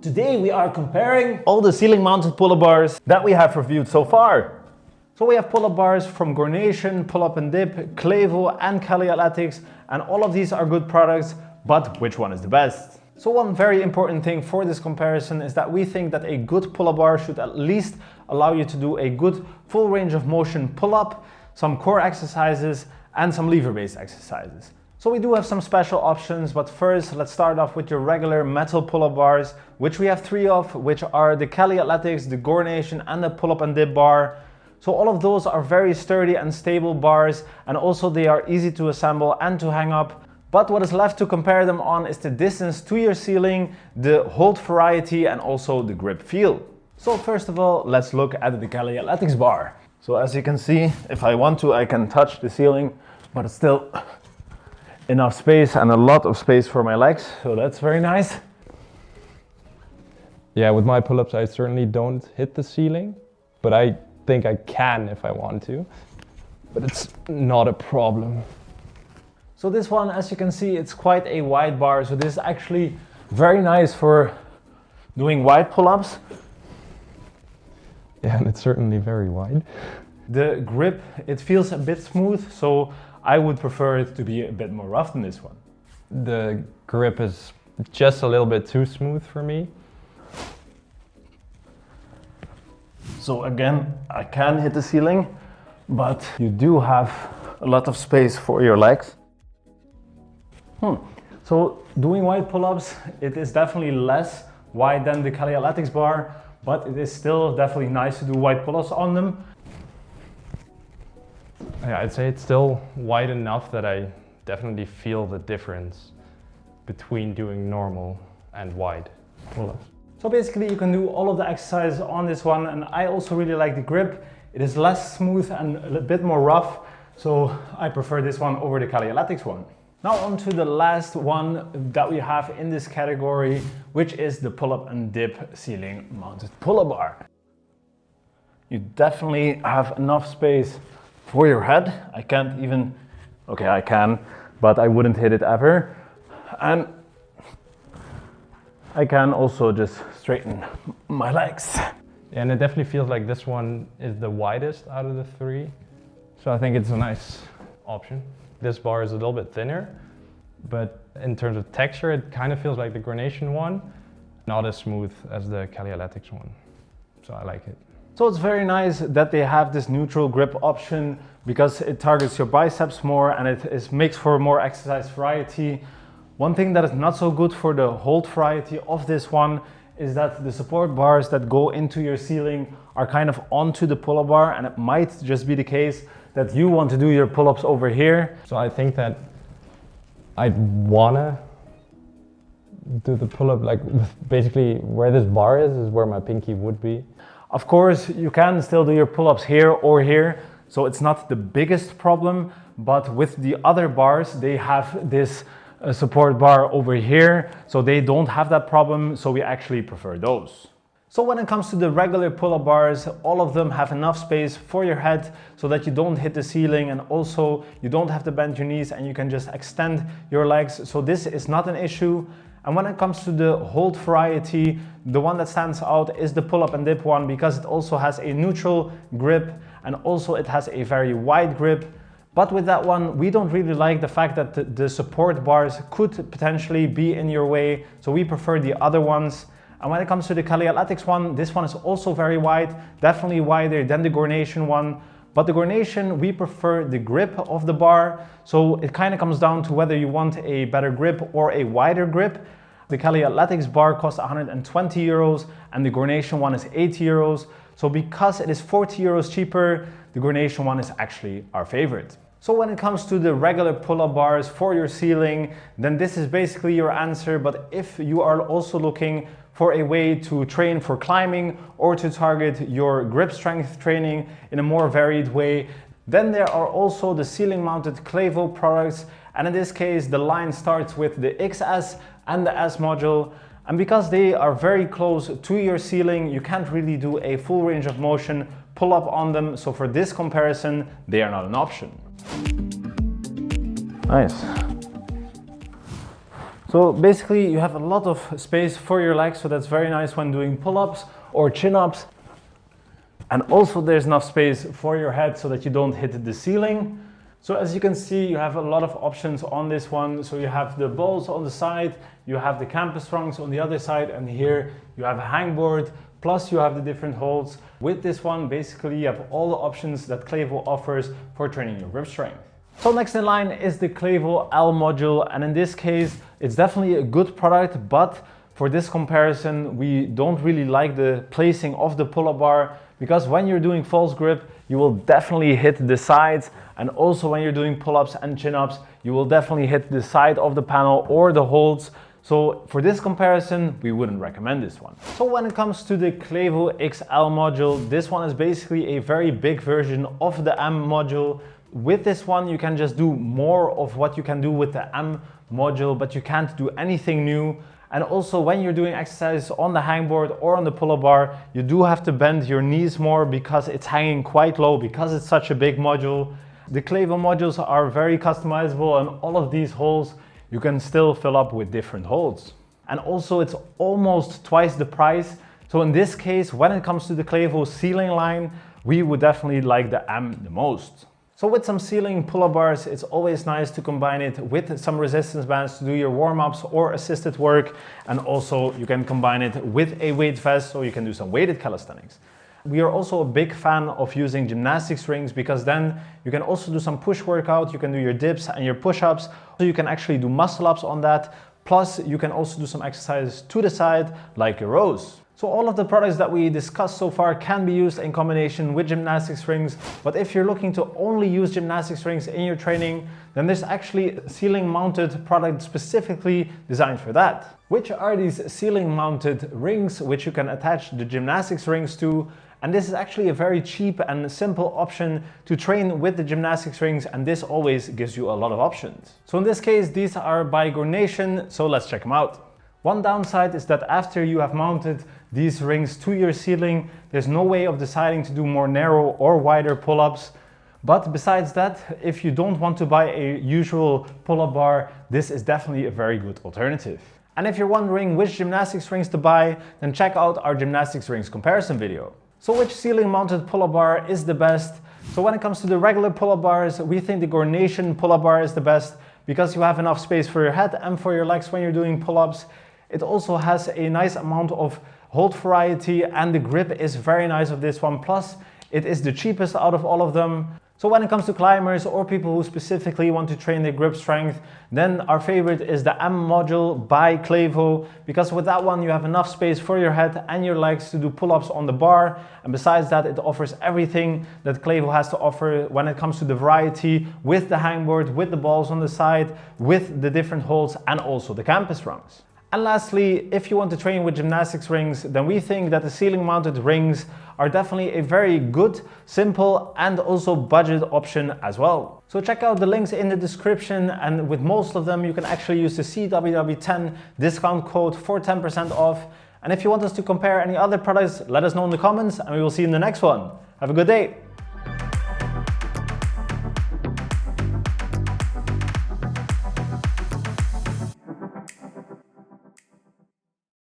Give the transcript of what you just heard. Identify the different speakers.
Speaker 1: Today we are comparing all the ceiling mounted pull-up bars that we have reviewed so far. So we have pull-up bars from Gornation, PullUp Dip, Clevo and Caliathletics, and all of these are good products, but which one is the best? So one very important thing for this comparison is that we think that a good pull-up bar should at least allow you to do a good full range of motion pull-up, some core exercises and some lever-based exercises. So we do have some special options, but first let's start off with your regular metal pull-up bars, which we have 3 of, which are the Caliathletics, the Gornation and the PullUp Dip bar. So all of those are very sturdy and stable bars, and also they are easy to assemble and to hang up. But what is left to compare them on is the distance to your ceiling, the hold variety and also the grip feel. So first of all, let's look at the Caliathletics bar. So as you can see, if I want to, I can touch the ceiling, but it's still enough space and a lot of space for my legs, so that's very nice.
Speaker 2: Yeah, with my pull-ups I certainly don't hit the ceiling, but I think I can if I want to, but it's not a problem.
Speaker 1: So this one, as you can see, it's quite a wide bar, so this is actually very nice for doing wide pull-ups.
Speaker 2: Yeah, and it's certainly very wide.
Speaker 1: The grip, it feels a bit smooth, so I would prefer it to be a bit more rough than this one.
Speaker 2: The grip is just a little bit too smooth for me.
Speaker 1: So again, I can hit the ceiling, but you do have a lot of space for your legs. So doing wide pull-ups, it is definitely less wide than the Caliathletics bar, but it is still definitely nice to do wide pull-ups on them.
Speaker 2: Yeah, I'd say it's still wide enough that I definitely feel the difference between doing normal and wide pull-ups.
Speaker 1: So basically you can do all of the exercises on this one, and I also really like the grip. It is less smooth and a bit more rough, so I prefer this one over the Caliathletics one. Now on to the last one that we have in this category, which is the PullUp Dip ceiling mounted pull-up bar. You definitely have enough space for your head. I can't even, okay, I can, but I wouldn't hit it ever. And I can also just straighten my legs.
Speaker 2: And it definitely feels like this one is the widest out of the 3. So I think it's a nice option. This bar is a little bit thinner, but in terms of texture, it kind of feels like the Gornation one, not as smooth as the Caliathletics one. So I like it.
Speaker 1: So it's very nice that they have this neutral grip option because it targets your biceps more and it makes for more exercise variety. One thing that is not so good for the hold variety of this one is that the support bars that go into your ceiling are kind of onto the pull-up bar, and it might just be the case that you want to do your pull-ups over here.
Speaker 2: So I think that I'd wanna do the pull-up like basically where this bar is where my pinky would be.
Speaker 1: Of course, you can still do your pull-ups here or here, so it's not the biggest problem, but with the other bars, they have this support bar over here, so they don't have that problem, so we actually prefer those. So when it comes to the regular pull-up bars, all of them have enough space for your head so that you don't hit the ceiling, and also you don't have to bend your knees and you can just extend your legs. So this is not an issue. And when it comes to the hold variety, the one that stands out is the PullUp Dip one because it also has a neutral grip and also it has a very wide grip. But with that one, we don't really like the fact that the support bars could potentially be in your way, so we prefer the other ones. And when it comes to the Caliathletics one, this one is also very wide, definitely wider than the Gornation one. But the Gornation, we prefer the grip of the bar, so it kind of comes down to whether you want a better grip or a wider grip. The Caliathletics bar costs 120 euros and the Gornation one is 80 euros. So because it is 40 euros cheaper, the Gornation one is actually our favorite. So when it comes to the regular pull-up bars for your ceiling, then this is basically your answer. But if you are also looking for a way to train for climbing or to target your grip strength training in a more varied way, then there are also the ceiling mounted Clevo products. And in this case, the line starts with the XS and the S module. And because they are very close to your ceiling, you can't really do a full range of motion pull up on them. So for this comparison, they are not an option. Nice. So basically you have a lot of space for your legs, so that's very nice when doing pull-ups or chin-ups. And also there's enough space for your head so that you don't hit the ceiling. So as you can see, you have a lot of options on this one. So you have the balls on the side, you have the campus rungs on the other side, and here you have a hangboard, plus you have the different holds. With this one, basically you have all the options that Clevo offers for training your grip strength. So next in line is the Clevo L module, and in this case, it's definitely a good product, but for this comparison, we don't really like the placing of the pull-up bar, because when you're doing false grip, you will definitely hit the sides, and also when you're doing pull-ups and chin-ups, you will definitely hit the side of the panel or the holds. So for this comparison, we wouldn't recommend this one. So when it comes to the Clevo XL module, this one is basically a very big version of the M module. With this one, you can just do more of what you can do with the M module, but you can't do anything new. And also when you're doing exercises on the hangboard or on the pull-up bar, you do have to bend your knees more because it's hanging quite low, because it's such a big module. The Clevo modules are very customizable, and all of these holes you can still fill up with different holds. And also it's almost twice the price. So in this case, when it comes to the Clevo Ceiling line, we would definitely like the M the most. So with some ceiling pull-up bars, it's always nice to combine it with some resistance bands to do your warm-ups or assisted work. And also you can combine it with a weight vest, so you can do some weighted calisthenics. We are also a big fan of using gymnastics rings, because then you can also do some push workout. You can do your dips and your push-ups, so you can actually do muscle ups on that. Plus you can also do some exercises to the side, like your rows. So all of the products that we discussed so far can be used in combination with gymnastics rings, but if you're looking to only use gymnastics rings in your training, then there's actually a ceiling mounted product specifically designed for that. Which are these ceiling mounted rings, which you can attach the gymnastics rings to. And this is actually a very cheap and simple option to train with the gymnastics rings, and this always gives you a lot of options. So in this case, these are by Gornation, so let's check them out. One downside is that after you have mounted these rings to your ceiling, there's no way of deciding to do more narrow or wider pull-ups. But besides that, if you don't want to buy a usual pull-up bar, this is definitely a very good alternative. And if you're wondering which gymnastics rings to buy, then check out our gymnastics rings comparison video. So which ceiling mounted pull-up bar is the best? So when it comes to the regular pull-up bars, we think the Gornation pull-up bar is the best, because you have enough space for your head and for your legs when you're doing pull-ups. It also has a nice amount of hold variety, and the grip is very nice of this one. Plus, it is the cheapest out of all of them. So when it comes to climbers or people who specifically want to train their grip strength, then our favorite is the M module by Clevo, because with that one you have enough space for your head and your legs to do pull-ups on the bar. And besides that, it offers everything that Clevo has to offer when it comes to the variety, with the hangboard, with the balls on the side, with the different holds, and also the campus rungs. And lastly, if you want to train with gymnastics rings, then we think that the ceiling mounted rings are definitely a very good, simple, and also budget option as well. So check out the links in the description, and with most of them you can actually use the CWW10 discount code for 10% off. And if you want us to compare any other products, let us know in the comments, and we will see you in the next one. Have a good day.